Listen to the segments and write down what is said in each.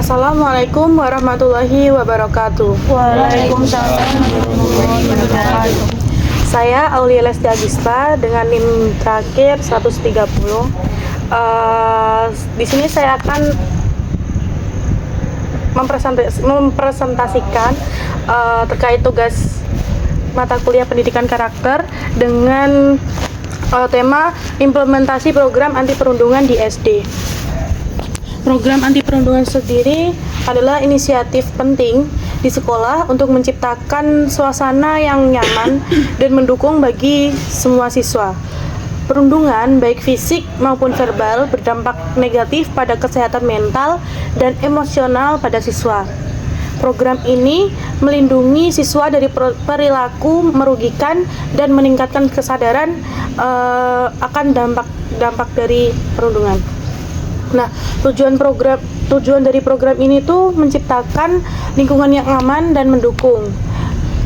Assalamualaikum warahmatullahi wabarakatuh. Waalaikumsalam warahmatullahi wabarakatuh. Saya Aulia Lesti Agista dengan NIM terakhir 130. Di sini saya akan mempresentasikan terkait tugas mata kuliah pendidikan karakter dengan tema implementasi program anti perundungan di SD. Program anti perundungan sendiri adalah inisiatif penting di sekolah untuk menciptakan suasana yang nyaman dan mendukung bagi semua siswa. Perundungan baik fisik maupun verbal berdampak negatif pada kesehatan mental dan emosional pada siswa. Program ini melindungi siswa dari perilaku merugikan dan meningkatkan kesadaran akan dampak dari perundungan. Nah, tujuan dari program ini tuh menciptakan lingkungan yang aman dan mendukung,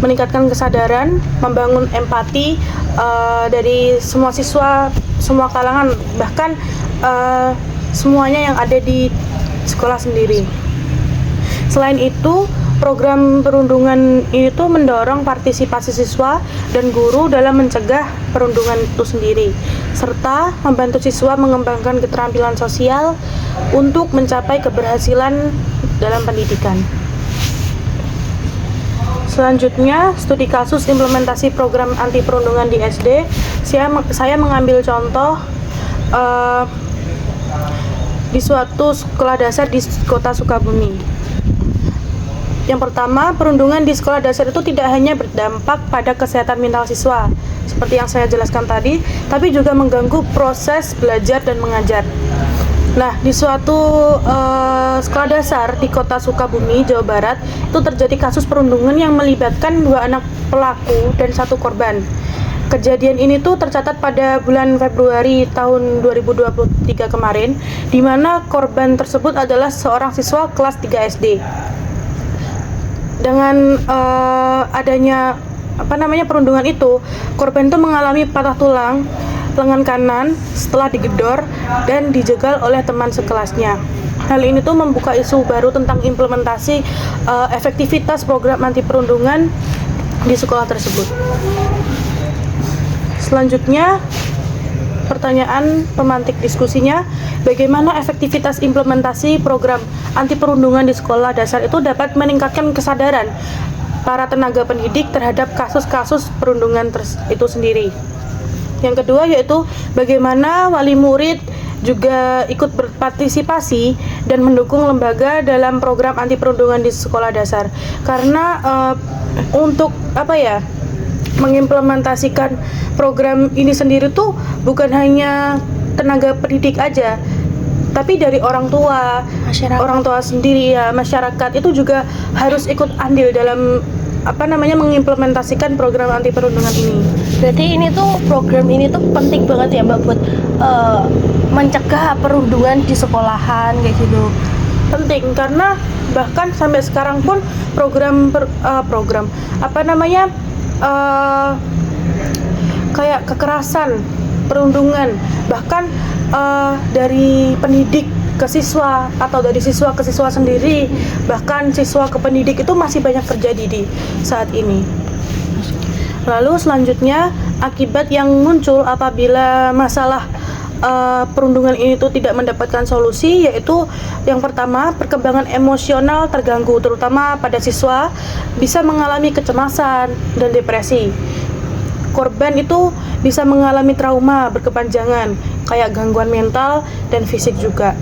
meningkatkan kesadaran, membangun empati dari semua siswa, semua kalangan, bahkan semuanya yang ada di sekolah sendiri. Selain itu, program perundungan ini tuh mendorong partisipasi siswa dan guru dalam mencegah perundungan itu sendiri, serta membantu siswa mengembangkan keterampilan sosial untuk mencapai keberhasilan dalam pendidikan. Selanjutnya, studi kasus implementasi program anti perundungan di SD. Saya mengambil contoh di suatu sekolah dasar di kota Sukabumi. Yang pertama, perundungan di sekolah dasar itu tidak hanya berdampak pada kesehatan mental siswa, seperti yang saya jelaskan tadi, tapi juga mengganggu proses belajar dan mengajar. Nah, di suatu sekolah dasar di kota Sukabumi, Jawa Barat, itu terjadi kasus perundungan yang melibatkan 2 anak pelaku dan 1 korban. Kejadian ini tuh tercatat pada bulan Februari tahun 2023 kemarin, di mana korban tersebut adalah seorang siswa kelas 3 SD. Dengan adanya perundungan itu, korban itu mengalami patah tulang lengan kanan setelah digedor dan dijegal oleh teman sekelasnya. Hal ini tuh membuka isu baru tentang implementasi efektivitas program anti perundungan di sekolah tersebut. Selanjutnya, pertanyaan pemantik diskusinya, bagaimana efektivitas implementasi program anti perundungan di sekolah dasar itu dapat meningkatkan kesadaran para tenaga pendidik terhadap kasus-kasus perundungan itu sendiri. Yang kedua yaitu bagaimana wali murid juga ikut berpartisipasi dan mendukung lembaga dalam program anti perundungan di sekolah dasar. Karena untuk mengimplementasikan program ini sendiri tuh bukan hanya tenaga pendidik aja, tapi dari orang tua, orang tua sendiri ya, masyarakat itu juga harus ikut andil dalam mengimplementasikan program anti perundungan ini. Berarti ini tuh program ini tuh penting banget ya Mbak buat mencegah perundungan di sekolahan kayak gitu. Penting karena bahkan sampai sekarang pun kayak kekerasan, perundungan, bahkan dari pendidik ke siswa atau dari siswa ke siswa sendiri, bahkan siswa ke pendidik itu masih banyak terjadi di saat ini. Lalu selanjutnya, akibat yang muncul apabila masalah perundungan ini tuh tidak mendapatkan solusi, yaitu yang pertama, perkembangan emosional terganggu, terutama pada siswa bisa mengalami kecemasan dan depresi. Korban itu bisa mengalami trauma berkepanjangan, kayak gangguan mental dan fisik juga.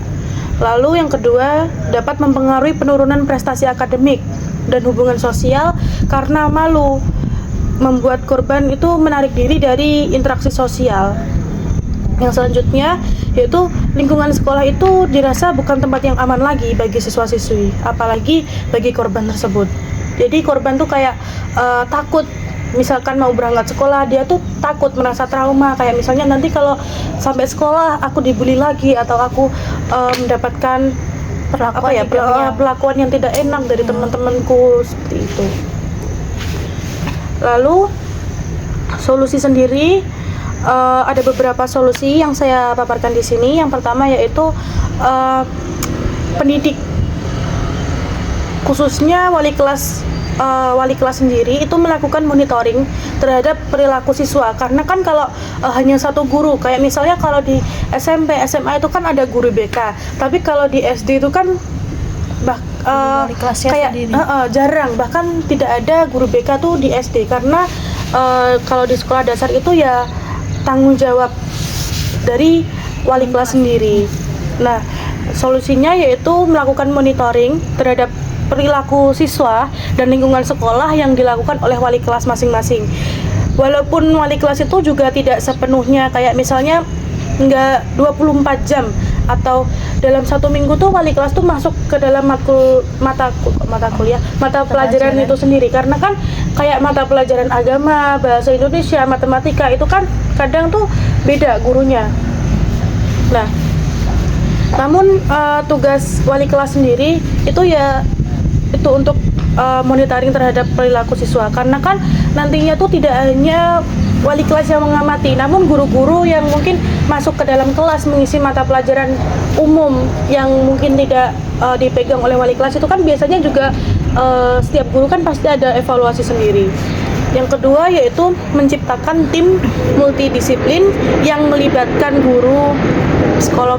Lalu yang kedua, dapat mempengaruhi penurunan prestasi akademik dan hubungan sosial karena malu, membuat korban itu menarik diri dari interaksi sosial. Yang selanjutnya yaitu lingkungan sekolah itu dirasa bukan tempat yang aman lagi bagi siswa-siswi, apalagi bagi korban tersebut. Jadi korban tuh kayak takut, misalkan mau berangkat sekolah, dia tuh takut, merasa trauma, kayak misalnya nanti kalau sampai sekolah aku dibully lagi atau aku mendapatkan perlakuan yang tidak enak dari teman-temanku, seperti itu. Lalu solusi sendiri, ada beberapa solusi yang saya paparkan di sini. Yang pertama yaitu pendidik khususnya wali kelas sendiri itu melakukan monitoring terhadap perilaku siswa, karena kan kalau hanya satu guru, kayak misalnya kalau di SMP SMA itu kan ada guru BK, tapi kalau di SD itu kan wali kelasnya kayak sendiri. jarang, bahkan tidak ada guru BK tuh di SD, karena kalau di sekolah dasar itu ya tanggung jawab dari wali kelas sendiri. Nah, solusinya yaitu melakukan monitoring terhadap perilaku siswa dan lingkungan sekolah yang dilakukan oleh wali kelas masing-masing. Walaupun wali kelas itu juga tidak sepenuhnya kayak misalnya nggak 24 jam atau dalam satu minggu tuh wali kelas tuh masuk ke dalam mata pelajaran itu sendiri, karena kan kayak mata pelajaran agama, bahasa Indonesia, matematika itu kan kadang tuh beda gurunya. Nah, namun tugas wali kelas sendiri itu ya itu untuk monitoring terhadap perilaku siswa, karena kan nantinya tuh tidak hanya wali kelas yang mengamati, namun guru-guru yang mungkin masuk ke dalam kelas mengisi mata pelajaran umum yang mungkin tidak dipegang oleh wali kelas itu kan biasanya juga setiap guru kan pasti ada evaluasi sendiri. Yang kedua yaitu menciptakan tim multidisiplin yang melibatkan guru, psikolog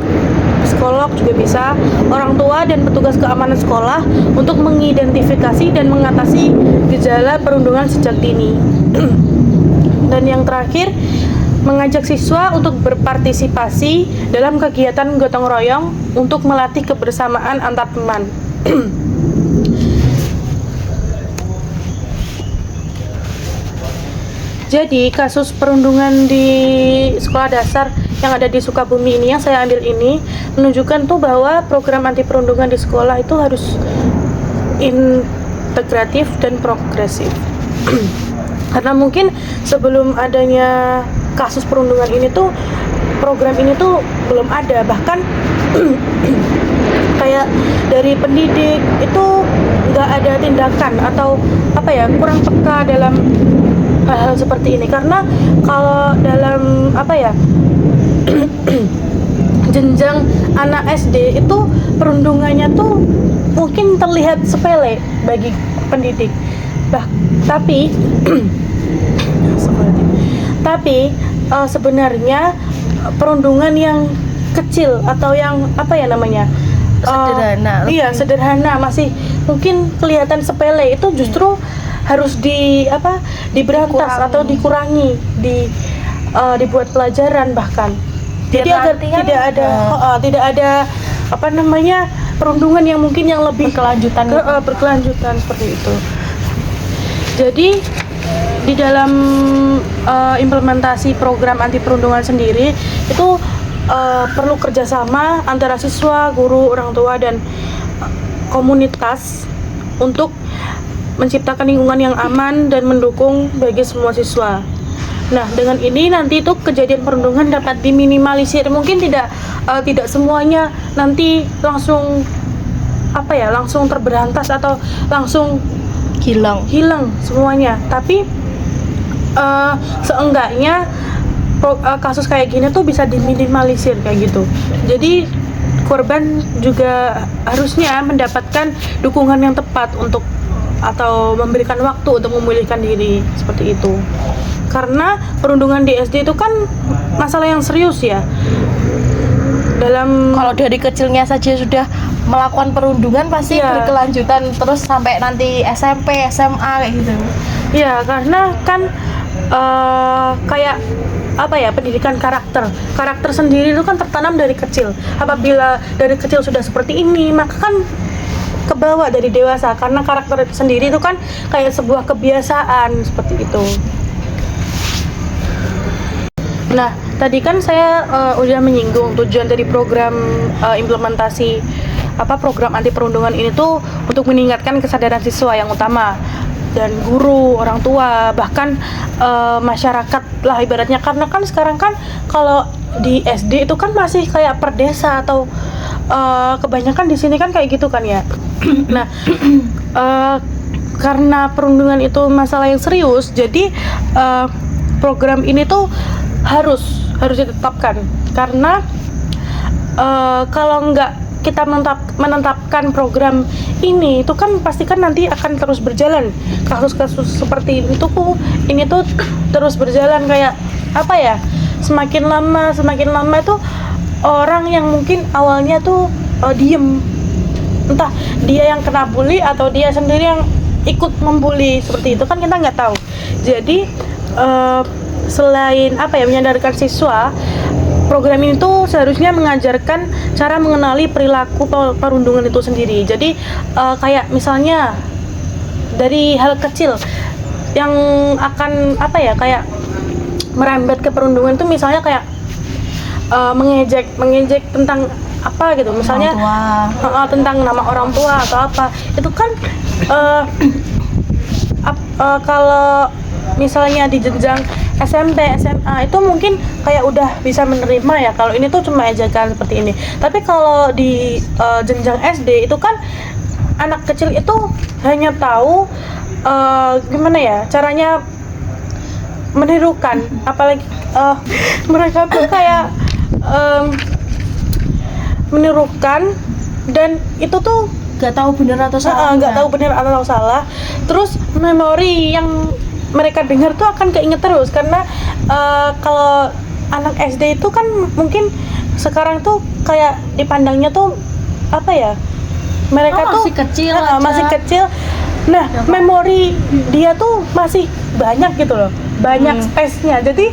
juga bisa, orang tua dan petugas keamanan sekolah untuk mengidentifikasi dan mengatasi gejala perundungan sejak dini. Dan yang terakhir, mengajak siswa untuk berpartisipasi dalam kegiatan gotong royong untuk melatih kebersamaan antar teman. Jadi kasus perundungan di sekolah dasar yang ada di Sukabumi ini yang saya ambil ini menunjukkan tuh bahwa program anti perundungan di sekolah itu harus integratif dan progresif. Karena mungkin sebelum adanya kasus perundungan ini tuh program ini tuh belum ada, bahkan kayak dari pendidik itu nggak ada tindakan atau kurang peka dalam hal-hal seperti ini. Karena kalau dalam jenjang anak SD itu perundungannya tuh mungkin terlihat sepele bagi pendidik, tapi sebenarnya perundungan yang kecil atau yang sederhana, iya sederhana, masih mungkin kelihatan sepele, itu justru harus diberantas atau dikurangi, dibuat pelajaran bahkan. Jadi agar tidak ada perundungan yang mungkin yang lebih berkelanjutan seperti itu. Jadi di dalam implementasi program anti perundungan sendiri itu perlu kerjasama antara siswa, guru, orang tua, dan komunitas untuk menciptakan lingkungan yang aman dan mendukung bagi semua siswa. Nah, dengan ini nanti itu kejadian perundungan dapat diminimalisir. Mungkin tidak semuanya nanti langsung langsung terberantas atau langsung hilang semuanya, tapi seenggaknya kasus kayak gini tuh bisa diminimalisir kayak gitu. Jadi korban juga harusnya mendapatkan dukungan yang tepat atau memberikan waktu untuk memulihkan diri seperti itu. Karena perundungan di SD itu kan masalah yang serius ya. Kalau dari kecilnya saja sudah melakukan perundungan pasti berkelanjutan terus sampai nanti SMP, SMA kayak gitu. Iya, karena kan pendidikan karakter sendiri itu kan tertanam dari kecil. Apabila dari kecil sudah seperti ini, maka kan kebawa dari dewasa, karena karakter itu sendiri itu kan kayak sebuah kebiasaan seperti itu. Nah, tadi kan saya udah menyinggung tujuan dari program implementasi program anti perundungan ini tuh untuk meningkatkan kesadaran siswa yang utama, dan guru, orang tua, bahkan masyarakat lah ibaratnya. Karena kan sekarang kan kalau di SD itu kan masih kayak per desa atau kebanyakan di sini kan kayak gitu kan ya. Nah, karena perundungan itu masalah yang serius, jadi program ini tuh harus ditetapkan. Karena kalau nggak kita menetapkan program ini itu kan pasti kan nanti akan terus berjalan. Kasus-kasus seperti itu ini tuh terus berjalan, kayak apa ya, semakin lama itu orang yang mungkin awalnya tuh diem, entah dia yang kena bully atau dia sendiri yang ikut membuli, seperti itu kan kita nggak tahu. Jadi selain apa ya, menyadarkan siswa, program ini tuh seharusnya mengajarkan cara mengenali perilaku perundungan itu sendiri. Jadi kayak misalnya dari hal kecil yang akan apa ya, kayak merembet ke perundungan itu, misalnya kayak mengejek tentang apa gitu, misalnya tentang nama orang tua atau apa. Itu kan kalau misalnya di jenjang SMP, SMA itu mungkin kayak udah bisa menerima ya kalau ini tuh cuma ejekan seperti ini. Tapi kalau di jenjang SD itu kan anak kecil itu hanya tahu gimana ya caranya menirukan, apalagi mereka tuh kayak menirukan, dan itu tuh nggak tahu benar atau salah. Nggak tahu benar atau salah. Terus memori yang mereka dengar tuh akan keinget terus, karena kalau anak SD itu kan mungkin sekarang tuh kayak dipandangnya tuh apa ya, mereka tuh masih kecil. Nah, memori dia tuh masih banyak gitu loh, banyak space-nya. Jadi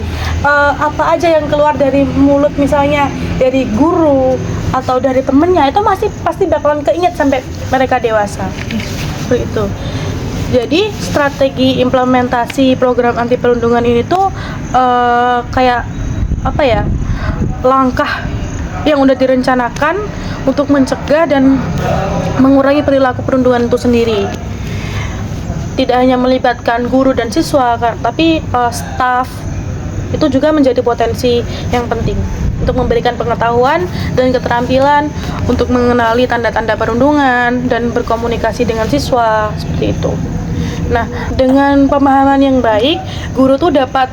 apa aja yang keluar dari mulut, misalnya dari guru atau dari temennya, itu masih pasti bakalan keinget sampai mereka dewasa. Begitu. Jadi strategi implementasi program anti perundungan ini tuh kayak apa ya, langkah yang udah direncanakan untuk mencegah dan mengurangi perilaku perundungan itu sendiri. Tidak hanya melibatkan guru dan siswa, tapi staf itu juga menjadi potensi yang penting untuk memberikan pengetahuan dan keterampilan untuk mengenali tanda-tanda perundungan dan berkomunikasi dengan siswa, seperti itu. Nah, dengan pemahaman yang baik, guru tuh dapat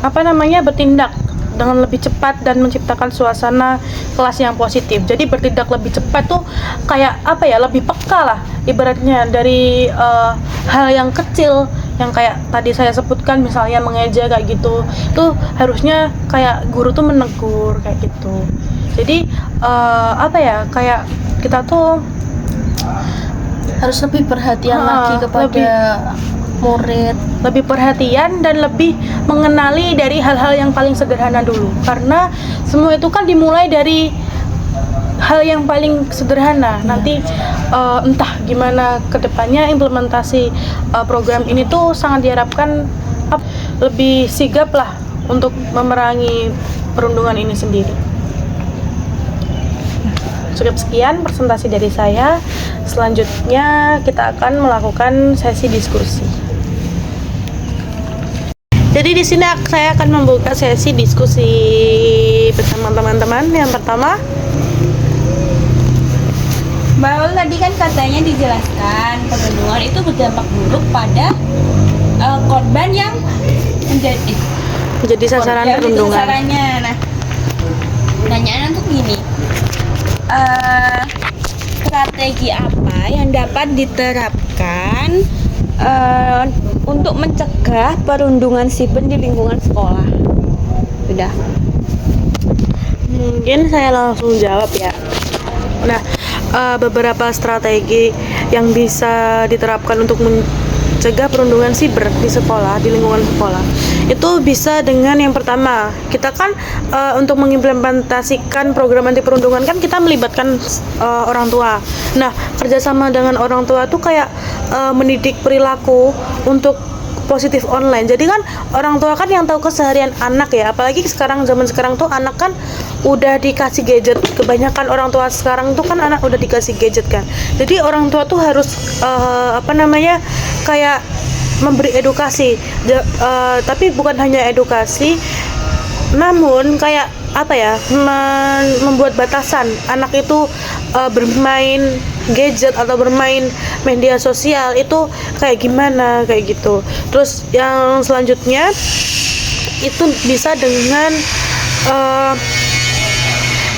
bertindak dengan lebih cepat dan menciptakan suasana kelas yang positif. Jadi bertindak lebih cepat tuh kayak apa ya, lebih peka lah ibaratnya dari hal yang kecil yang kayak tadi saya sebutkan, misalnya mengejek kayak gitu. Tuh harusnya kayak guru tuh menegur kayak gitu. Jadi kayak kita tuh harus lebih perhatian lagi kepada murid, lebih perhatian dan lebih mengenali dari hal-hal yang paling sederhana dulu, karena semua itu kan dimulai dari hal yang paling sederhana. Nanti entah gimana kedepannya implementasi program ini tuh sangat diharapkan lebih sigap lah untuk memerangi perundungan ini sendiri. Cukup sekian presentasi dari saya. Selanjutnya kita akan melakukan sesi diskusi. Jadi di sini saya akan membuka sesi diskusi bersama teman-teman. Yang pertama, Mbak Ul, tadi kan katanya dijelaskan perundungan itu berdampak buruk pada korban yang menjadi sasaran perundungan. Sasarannya. Nah, pertanyaan untuk gini, strategi apa yang dapat diterapkan untuk mencegah perundungan siber di lingkungan sekolah? Sudah. Mungkin saya langsung jawab ya. Nah, beberapa strategi yang bisa diterapkan untuk mencegah perundungan siber di sekolah, di lingkungan sekolah, itu bisa dengan yang pertama, kita kan untuk mengimplementasikan program anti perundungan kan kita melibatkan orang tua. Nah, kerjasama dengan orang tua tuh kayak mendidik perilaku untuk positif online. Jadi kan orang tua kan yang tahu keseharian anak ya, apalagi sekarang, zaman sekarang tuh anak kan udah dikasih gadget. Kebanyakan orang tua sekarang tuh kan anak udah dikasih gadget kan. Jadi orang tua tuh harus kayak memberi edukasi, tapi bukan hanya edukasi, namun kayak membuat batasan anak itu bermain gadget atau bermain media sosial itu kayak gimana, kayak gitu. Terus yang selanjutnya itu bisa dengan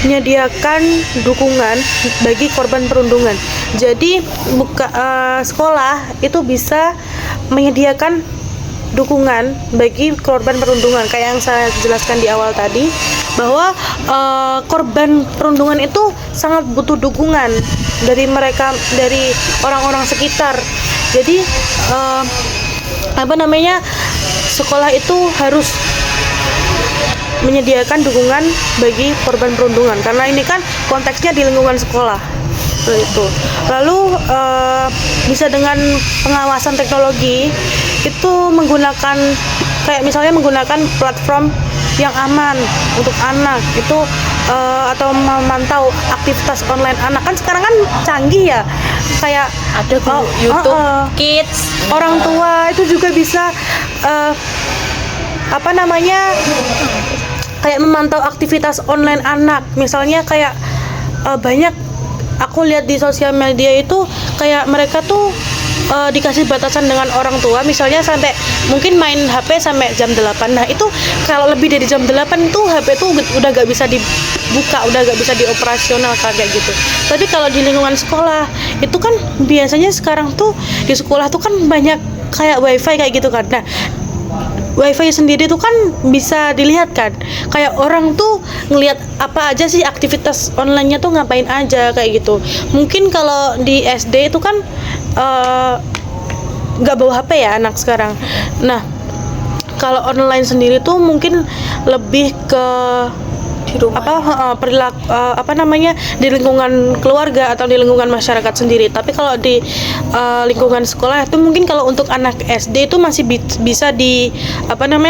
menyediakan dukungan bagi korban perundungan. Jadi sekolah itu bisa menyediakan dukungan bagi korban perundungan, kayak yang saya jelaskan di awal tadi, bahwa korban perundungan itu sangat butuh dukungan dari mereka, dari orang-orang sekitar. Jadi sekolah itu harus menyediakan dukungan bagi korban perundungan, karena ini kan konteksnya di lingkungan sekolah. Itu lalu bisa dengan pengawasan teknologi itu menggunakan, kayak misalnya menggunakan platform yang aman untuk anak itu, atau memantau aktivitas online anak. Kan sekarang kan canggih ya, kayak Ada YouTube Kids. orang tua itu juga bisa kayak memantau aktivitas online anak. Misalnya kayak banyak aku lihat di sosial media itu, kayak mereka tuh dikasih batasan dengan orang tua, misalnya sampai mungkin main HP sampai jam 8. Nah itu kalau lebih dari jam 8 itu HP tuh udah gak bisa dibuka, udah gak bisa dioperasional kayak gitu. Tapi kalau di lingkungan sekolah itu kan biasanya sekarang tuh di sekolah tuh kan banyak kayak wifi kayak gitu kan. Nah wifi sendiri tuh kan bisa dilihat kan, kayak orang tuh ngelihat apa aja sih aktivitas online-nya tuh ngapain aja kayak gitu. Mungkin kalau di SD itu kan nggak bawa HP ya anak sekarang. Nah kalau online sendiri tuh mungkin lebih ke Di rumah. di lingkungan keluarga atau di lingkungan masyarakat sendiri. Tapi kalau di lingkungan sekolah itu mungkin kalau untuk anak SD itu masih bisa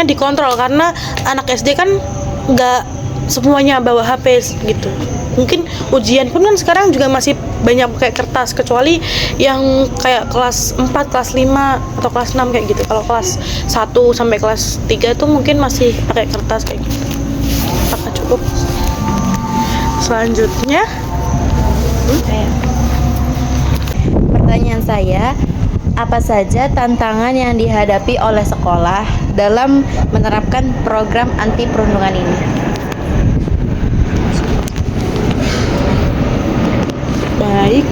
dikontrol, karena anak SD kan nggak semuanya bawa HP gitu. Mungkin ujian pun kan sekarang juga masih banyak pakai kertas, kecuali yang kayak kelas 4, kelas 5 atau kelas 6 kayak gitu. Kalau kelas 1 sampai kelas 3 itu mungkin masih pakai kertas kayak gitu. Apakah cukup? Selanjutnya Pertanyaan saya, apa saja tantangan yang dihadapi oleh sekolah dalam menerapkan program anti perundungan ini? baik,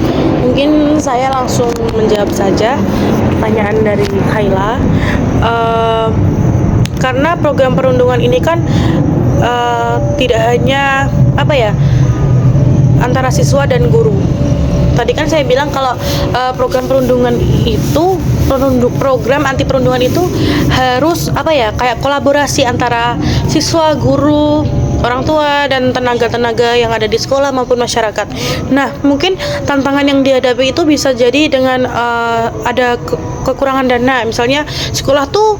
mungkin saya langsung menjawab saja pertanyaan dari Kaila. Karena program perundungan ini kan tidak hanya antara siswa dan guru. Tadi kan saya bilang kalau program perundungan itu, program anti perundungan itu harus kayak kolaborasi antara siswa, guru, orang tua, dan tenaga-tenaga yang ada di sekolah maupun masyarakat. Nah, mungkin tantangan yang dihadapi itu bisa jadi dengan ada kekurangan dana. Misalnya sekolah tuh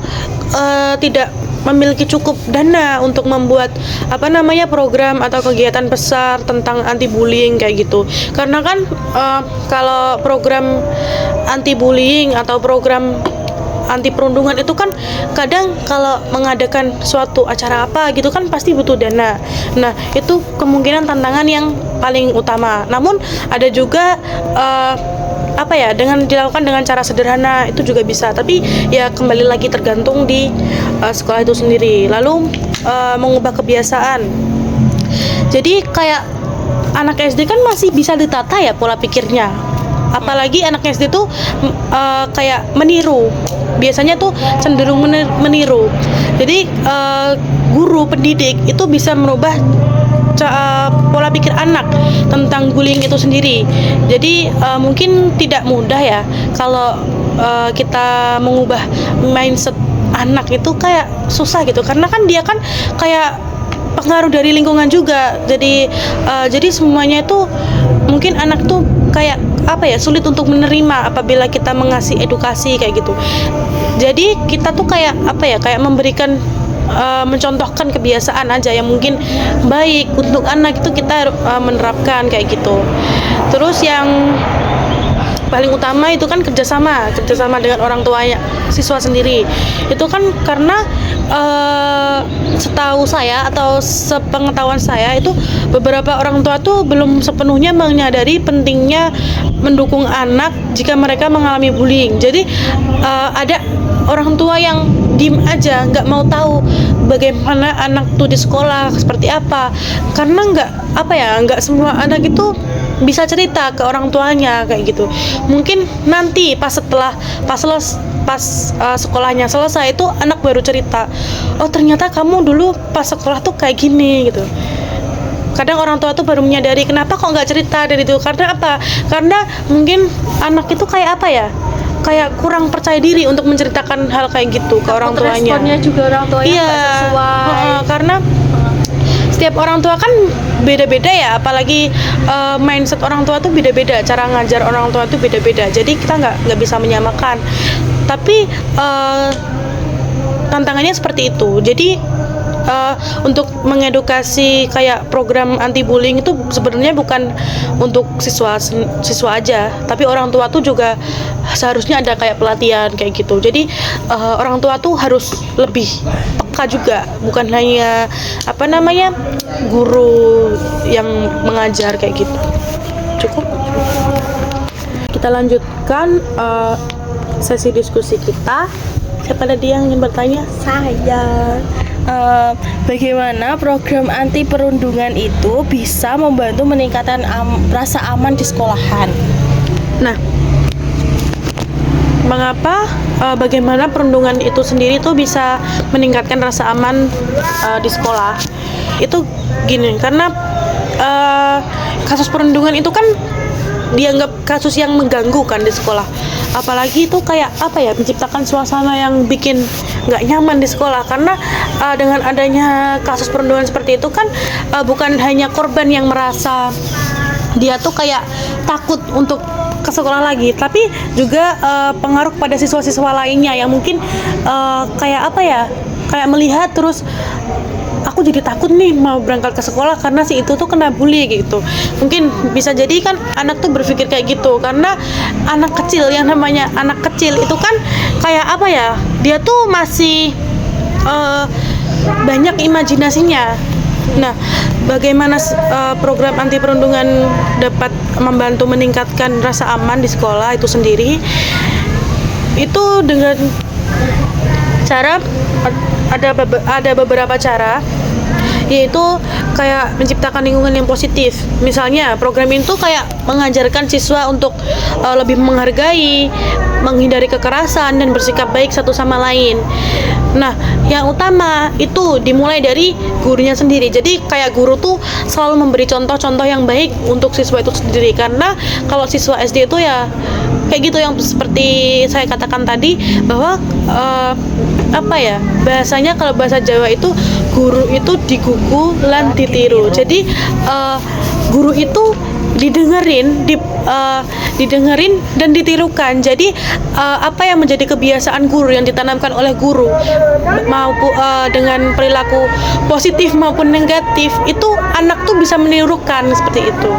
tidak memiliki cukup dana untuk membuat program atau kegiatan besar tentang anti bullying kayak gitu. Karena kan kalau program anti bullying atau program anti perundungan itu kan kadang kalau mengadakan suatu acara apa gitu kan pasti butuh dana. Nah itu kemungkinan tantangan yang paling utama. Namun ada juga dengan dilakukan dengan cara sederhana itu juga bisa, tapi ya kembali lagi tergantung di sekolah itu sendiri. Lalu mengubah kebiasaan. Jadi kayak anak SD kan masih bisa ditata ya pola pikirnya. Apalagi anak SD tuh kayak meniru. Biasanya tuh cenderung meniru. Jadi guru pendidik itu bisa merubah pola pikir anak tentang bullying itu sendiri. Jadi mungkin tidak mudah ya kalau kita mengubah mindset anak itu kayak susah gitu, karena kan dia kan kayak pengaruh dari lingkungan juga. Jadi semuanya itu mungkin anak tuh kayak sulit untuk menerima apabila kita mengasih edukasi kayak gitu. Jadi kita tuh kayak memberikan mencontohkan kebiasaan aja yang mungkin baik untuk anak, itu kita menerapkan kayak gitu. Terus yang paling utama itu kan kerjasama dengan orang tuanya siswa sendiri. Itu kan karena setahu saya atau sepengetahuan saya itu beberapa orang tua tuh belum sepenuhnya menyadari pentingnya mendukung anak jika mereka mengalami bullying. Jadi ada orang tua yang diem aja, nggak mau tahu bagaimana anak tuh di sekolah seperti apa, karena nggak semua anak itu bisa cerita ke orang tuanya kayak gitu. Mungkin nanti pas sekolahnya selesai itu anak baru cerita, oh ternyata kamu dulu pas sekolah tuh kayak gini gitu. Kadang orang tua tuh baru menyadari kenapa kok nggak cerita dari itu. Karena apa? Karena mungkin anak itu kayak apa ya, kayak kurang percaya diri untuk menceritakan hal kayak gitu ke orang tuanya. Responnya juga orang tuanya Iya, nggak sesuai. karena setiap orang tua kan beda-beda ya, apalagi mindset orang tua tuh beda-beda, cara ngajar orang tua tuh beda-beda, jadi kita nggak bisa menyamakan. Tapi tantangannya seperti itu. Jadi untuk mengedukasi kayak program anti bullying itu sebenarnya bukan untuk siswa aja, tapi orang tua tuh juga seharusnya ada kayak pelatihan kayak gitu. Jadi orang tua tuh harus lebih peka juga, bukan hanya guru yang mengajar kayak gitu. Cukup. Kita lanjutkan sesi diskusi kita. Siapa tadi yang ingin bertanya? Saya bagaimana program anti perundungan itu bisa membantu meningkatkan rasa aman di sekolahan? Nah, mengapa bagaimana perundungan itu sendiri tuh bisa meningkatkan rasa aman di sekolah? Itu gini, karena kasus perundungan itu kan dianggap kasus yang mengganggu kan di sekolah. Apalagi itu kayak menciptakan suasana yang bikin nggak nyaman di sekolah, karena dengan adanya kasus perundungan seperti itu kan bukan hanya korban yang merasa dia tuh kayak takut untuk ke sekolah lagi, tapi juga pengaruh pada siswa-siswa lainnya yang mungkin kayak melihat terus, aku jadi takut nih mau berangkat ke sekolah karena si itu tuh kena bully gitu. Mungkin bisa jadi kan anak tuh berpikir kayak gitu, karena anak kecil, yang namanya anak kecil itu kan kayak dia tuh masih banyak imajinasinya. Nah, bagaimana program anti perundungan dapat membantu meningkatkan rasa aman di sekolah itu sendiri? Itu dengan cara ada beberapa cara, yaitu kayak menciptakan lingkungan yang positif. Misalnya program itu kayak mengajarkan siswa untuk lebih menghargai, menghindari kekerasan, dan bersikap baik satu sama lain. Nah, yang utama itu dimulai dari gurunya sendiri. Jadi kayak guru tuh selalu memberi contoh-contoh yang baik untuk siswa itu sendiri, karena kalau siswa SD itu ya kayak gitu, yang seperti saya katakan tadi, bahwa bahasanya kalau bahasa Jawa itu guru itu digugu lan ditiru. Jadi guru itu didengerin dan ditirukan. Jadi apa yang menjadi kebiasaan guru yang ditanamkan oleh guru, maupun dengan perilaku positif maupun negatif, itu anak tuh bisa menirukan seperti itu.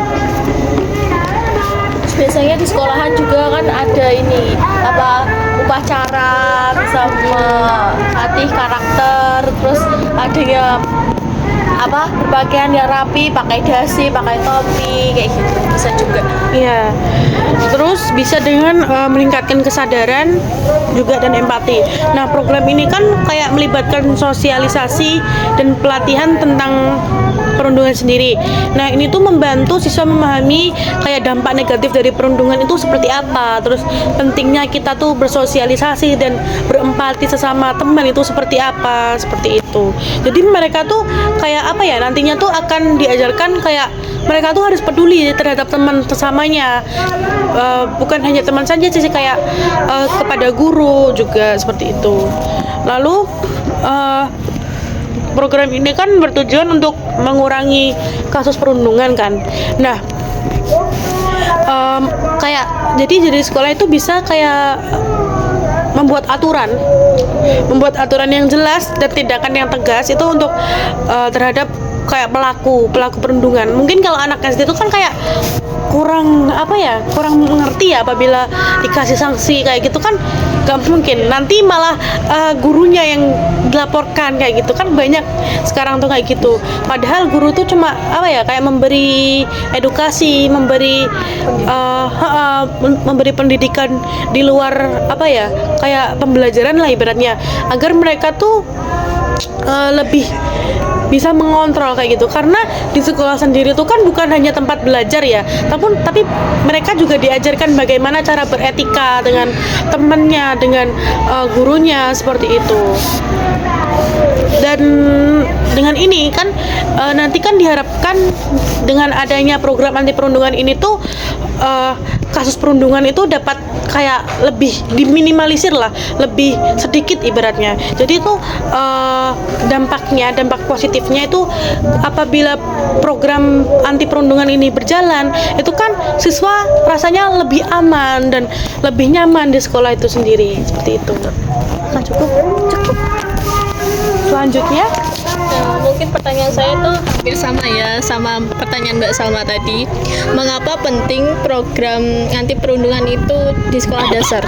Biasanya di sekolahan juga kan ada ini upacara, bisa melatih karakter, terus adanya berpakaian yang rapi, pakai dasi, pakai topi kayak gitu, bisa juga. Iya. Terus bisa dengan meningkatkan kesadaran juga dan empati. Nah, program ini kan kayak melibatkan sosialisasi dan pelatihan tentang perundungan sendiri. Nah, ini tuh membantu siswa memahami kayak dampak negatif dari perundungan itu seperti apa. Terus pentingnya kita tuh bersosialisasi dan berempati sesama teman itu seperti apa, seperti itu. Jadi mereka tuh kayak nantinya tuh akan diajarkan kayak mereka tuh harus peduli terhadap teman sesamanya, bukan hanya teman saja sih, kayak kepada guru juga seperti itu. Lalu program ini kan bertujuan untuk mengurangi kasus perundungan kan. Nah, jadi sekolah itu bisa kayak membuat aturan yang jelas dan tindakan yang tegas itu untuk terhadap kayak pelaku perundungan. Mungkin kalau anak SD itu kan kayak kurang mengerti ya, apabila dikasih sanksi kayak gitu kan gak mungkin, nanti malah gurunya yang dilaporkan kayak gitu kan, banyak sekarang tuh kayak gitu. Padahal guru tuh cuma kayak memberi edukasi, memberi pendidikan di luar kayak pembelajaran lah ibaratnya, agar mereka tuh lebih bisa mengontrol kayak gitu, karena di sekolah sendiri itu kan bukan hanya tempat belajar ya, tapi mereka juga diajarkan bagaimana cara beretika dengan temannya, dengan gurunya, seperti itu. Dan dengan ini kan nanti kan diharapkan dengan adanya program anti perundungan ini tuh kasus perundungan itu dapat kayak lebih diminimalisir lah, lebih sedikit ibaratnya. Jadi itu dampak positifnya itu apabila program anti perundungan ini berjalan, itu kan siswa rasanya lebih aman dan lebih nyaman di sekolah itu sendiri, seperti itu. Nah, cukup. Selanjutnya Mungkin pertanyaan saya tuh hampir sama ya sama pertanyaan Mbak Salma tadi. Mengapa penting program anti perundungan itu di sekolah dasar?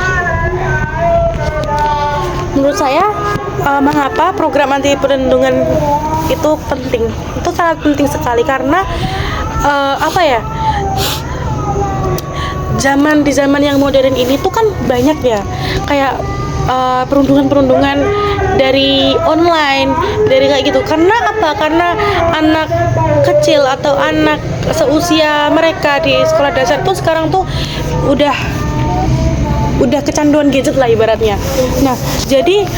menurut saya mengapa program anti perundungan itu penting? Itu sangat penting sekali karena apa ya? Di zaman yang modern ini tuh kan banyak ya kayak perundungan dari online, dari kayak gitu. Karena apa? Karena anak kecil atau anak seusia mereka di sekolah dasar tuh sekarang tuh udah kecanduan gadget lah ibaratnya. Nah, jadi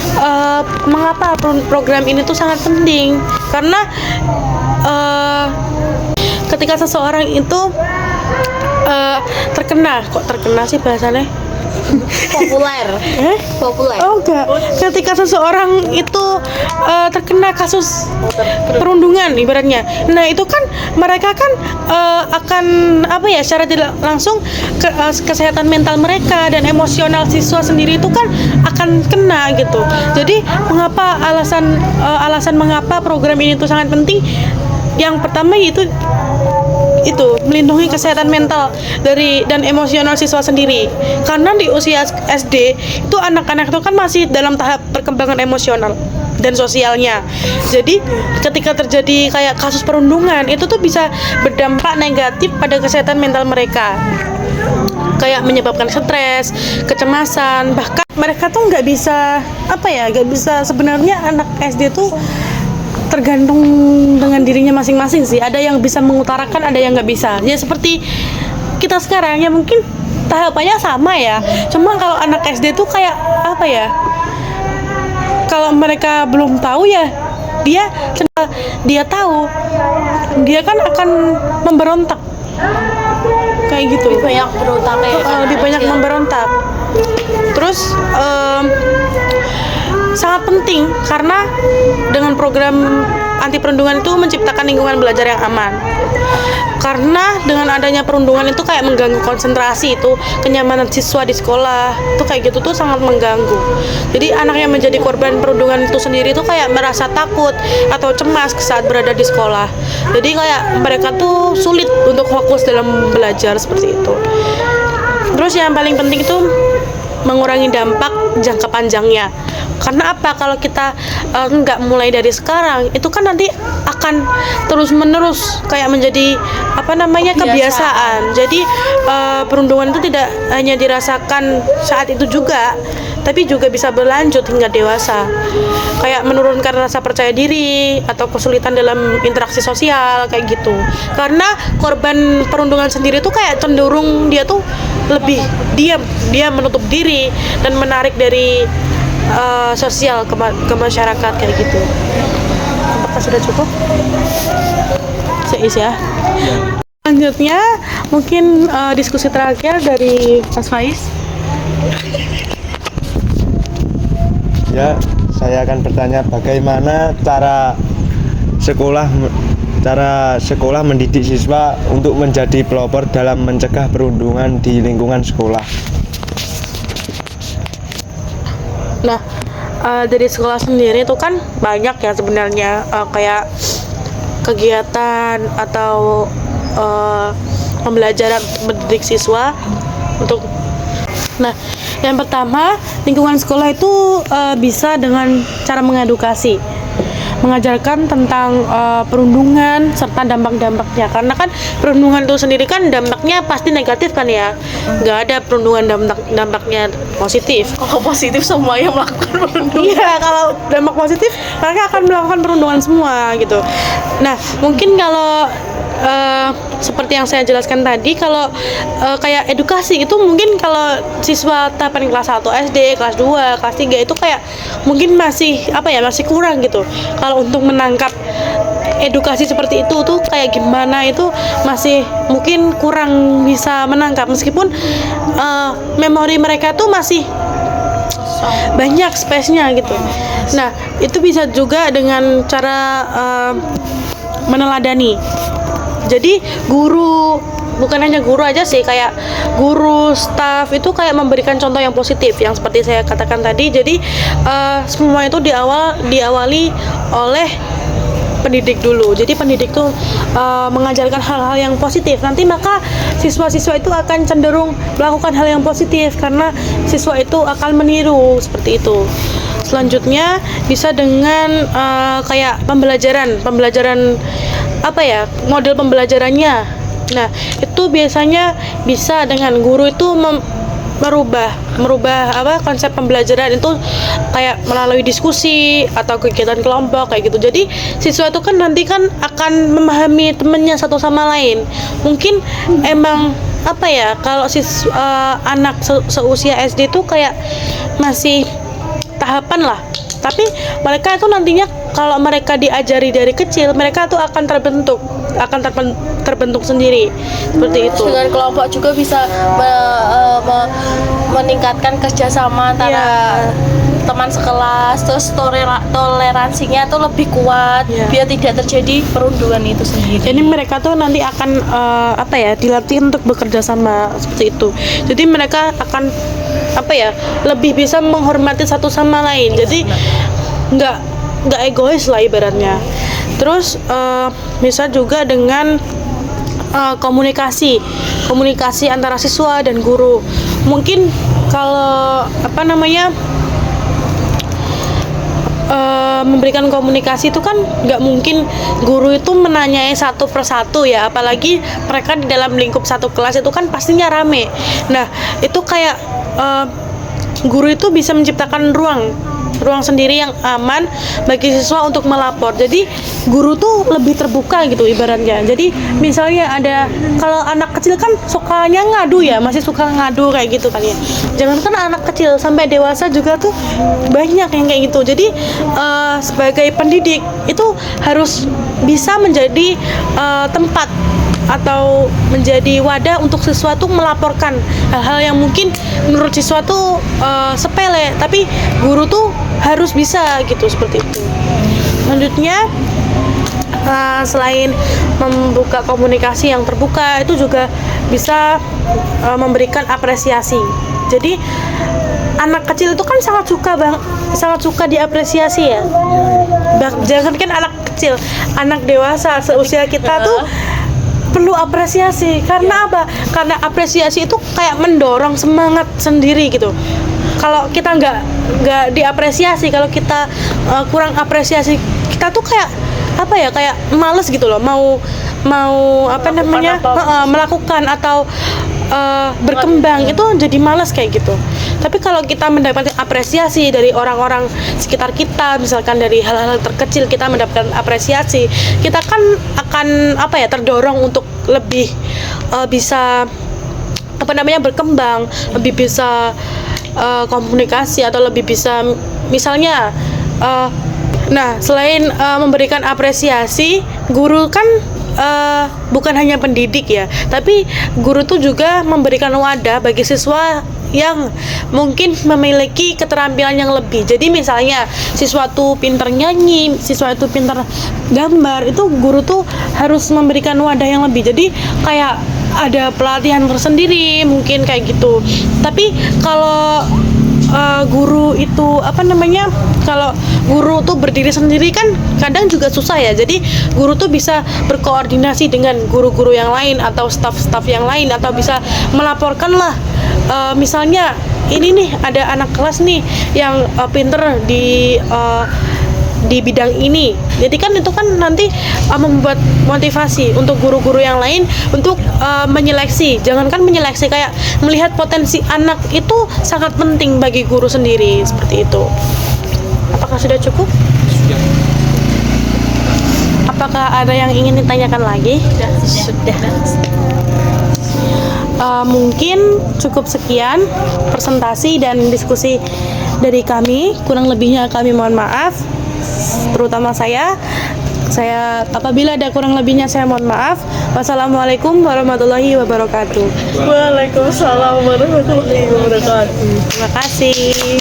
mengapa program ini tuh sangat penting? Karena ketika seseorang itu terkena sih bahasanya? Populer. Oh enggak. Ketika seseorang itu terkena kasus perundungan ibaratnya. Nah, itu kan mereka kan akan apa ya, secara tidak langsung kesehatan mental mereka dan emosional siswa sendiri itu kan akan kena gitu. Jadi mengapa alasan mengapa program ini tuh sangat penting? Yang pertama itu melindungi kesehatan mental dan emosional siswa sendiri, karena di usia SD itu anak-anak itu kan masih dalam tahap perkembangan emosional dan sosialnya. Jadi ketika terjadi kayak kasus perundungan itu tuh bisa berdampak negatif pada kesehatan mental mereka, kayak menyebabkan stres, kecemasan, bahkan mereka tuh nggak bisa sebenarnya anak SD tuh tergantung dengan dirinya masing-masing sih. Ada yang bisa mengutarakan, ada yang nggak bisa. Ya seperti kita sekarang ya, mungkin tahapannya sama ya. Cuma kalau anak SD tuh kayak apa ya? Kalau mereka belum tahu ya, dia tahu, dia kan akan memberontak. Kayak gitu. Lebih banyak berontak Lebih banyak memberontak. Terus sangat penting karena dengan program anti perundungan itu menciptakan lingkungan belajar yang aman. Karena dengan adanya perundungan itu kayak mengganggu konsentrasi, itu kenyamanan siswa di sekolah itu kayak gitu tuh sangat mengganggu. Jadi anak yang menjadi korban perundungan itu sendiri tuh kayak merasa takut atau cemas saat berada di sekolah. Jadi kayak mereka tuh sulit untuk fokus dalam belajar, seperti itu. Terus yang paling penting itu mengurangi dampak jangka panjangnya. Karena apa? Kalau kita nggak mulai dari sekarang, itu kan nanti akan terus-menerus kayak menjadi kebiasaan. Jadi perundungan itu tidak hanya dirasakan saat itu juga, tapi juga bisa berlanjut hingga dewasa. Kayak menurunkan rasa percaya diri atau kesulitan dalam interaksi sosial kayak gitu. Karena korban perundungan sendiri tuh kayak cenderung dia tuh lebih diam, dia menutup diri dan menarik dari sosial ke masyarakat kayak gitu. Apakah sudah cukup? Seis ya. Selanjutnya mungkin diskusi terakhir dari Mas Faiz. Ya, saya akan bertanya bagaimana cara sekolah mendidik siswa untuk menjadi pelopor dalam mencegah perundungan di lingkungan sekolah. Nah, dari sekolah sendiri itu kan banyak ya sebenarnya kayak kegiatan atau pembelajaran mendidik siswa untuk. Nah, yang pertama lingkungan sekolah itu bisa dengan cara mengedukasi. mengajarkan tentang perundungan serta dampak-dampaknya, karena kan perundungan itu sendiri kan dampaknya pasti negatif kan ya, nggak ada perundungan dampaknya positif. Kalau positif semua yang melakukan perundungan. Iya, kalau dampak positif mereka akan melakukan perundungan semua gitu. Nah, mungkin kalau seperti yang saya jelaskan tadi, kalau kayak edukasi itu mungkin kalau siswa tahapan kelas 1 SD, kelas 2, kelas 3 itu kayak mungkin masih masih kurang gitu. Kalau untuk menangkap edukasi seperti itu tuh kayak gimana, itu masih mungkin kurang bisa menangkap, meskipun memori mereka tuh masih banyak space-nya gitu. Nah, itu bisa juga dengan cara meneladani. Jadi guru, bukan hanya guru aja sih, kayak guru, staf itu kayak memberikan contoh yang positif yang seperti saya katakan tadi. Jadi semua itu diawali oleh pendidik dulu. Jadi pendidik tuh mengajarkan hal-hal yang positif. Nanti maka siswa-siswa itu akan cenderung melakukan hal yang positif karena siswa itu akan meniru seperti itu. Selanjutnya bisa dengan kayak pembelajaran model pembelajarannya. Nah, itu biasanya bisa dengan guru itu merubah konsep pembelajaran itu kayak melalui diskusi atau kegiatan kelompok kayak gitu. Jadi siswa itu kan nanti kan akan memahami temannya satu sama lain. Mungkin emang kalau anak seusia SD itu kayak masih tahapan lah, tapi mereka itu nantinya kalau mereka diajari dari kecil, mereka tuh akan terbentuk sendiri seperti itu. Dengan kelompok juga bisa meningkatkan kerjasama antara teman sekelas, terus toleransinya tuh lebih kuat biar tidak terjadi perundungan itu sendiri. Jadi mereka tuh nanti akan dilatih untuk bekerja sama seperti itu. Jadi mereka akan lebih bisa menghormati satu sama lain. Jadi nggak egois lah ibaratnya. Terus bisa juga dengan komunikasi antara siswa dan guru. Mungkin kalau memberikan komunikasi itu kan nggak mungkin guru itu menanyai satu persatu ya, apalagi mereka di dalam lingkup satu kelas itu kan pastinya rame. Nah, itu kayak guru itu bisa menciptakan ruang sendiri yang aman bagi siswa untuk melapor. Jadi guru tuh lebih terbuka gitu ibaratnya. Jadi misalnya kalau anak kecil kan sukanya ngadu ya, masih suka ngadu kayak gitu kali ya. Jangankan anak kecil, sampai dewasa juga tuh banyak yang kayak gitu. Jadi sebagai pendidik itu harus bisa menjadi tempat atau menjadi wadah untuk siswa tuh melaporkan hal-hal yang mungkin menurut siswa tuh sepele, tapi guru tuh harus bisa gitu, seperti itu. Selanjutnya selain membuka komunikasi yang terbuka, itu juga bisa memberikan apresiasi. Jadi anak kecil itu kan sangat suka diapresiasi ya. Jangan kan anak kecil, anak dewasa seusia kita tuh perlu apresiasi. Karena apa? Karena apresiasi itu kayak mendorong semangat sendiri gitu. Kalau kita nggak diapresiasi, kalau kita kurang apresiasi, kita tuh kayak kayak males gitu loh, mau melakukan atau berkembang, itu jadi malas kayak gitu. Tapi kalau kita mendapatkan apresiasi dari orang-orang sekitar kita, misalkan dari hal-hal terkecil kita mendapatkan apresiasi, kita kan akan terdorong untuk lebih bisa berkembang, lebih bisa komunikasi, atau lebih bisa misalnya selain memberikan apresiasi, guru kan bukan hanya pendidik ya, tapi guru tuh juga memberikan wadah bagi siswa yang mungkin memiliki keterampilan yang lebih. Jadi misalnya siswa tuh pintar nyanyi, siswa itu pintar gambar, itu guru tuh harus memberikan wadah yang lebih. Jadi kayak ada pelatihan tersendiri mungkin kayak gitu. Tapi kalau guru itu kalau guru tuh berdiri sendiri kan kadang juga susah ya. Jadi guru tuh bisa berkoordinasi dengan guru-guru yang lain atau staf-staf yang lain, atau bisa melaporkan lah, misalnya ini nih ada anak kelas nih yang pinter di di bidang ini. Jadi kan itu kan nanti membuat motivasi untuk guru-guru yang lain untuk menyeleksi. Jangankan menyeleksi, kayak melihat potensi anak itu sangat penting bagi guru sendiri, seperti itu. Apakah sudah cukup? Apakah ada yang ingin ditanyakan lagi? Sudah. Mungkin cukup sekian presentasi dan diskusi dari kami. Kurang lebihnya kami mohon maaf, terutama saya apabila ada kurang lebihnya saya mohon maaf. Wassalamualaikum warahmatullahi wabarakatuh. Waalaikumsalam warahmatullahi wabarakatuh. Terima kasih.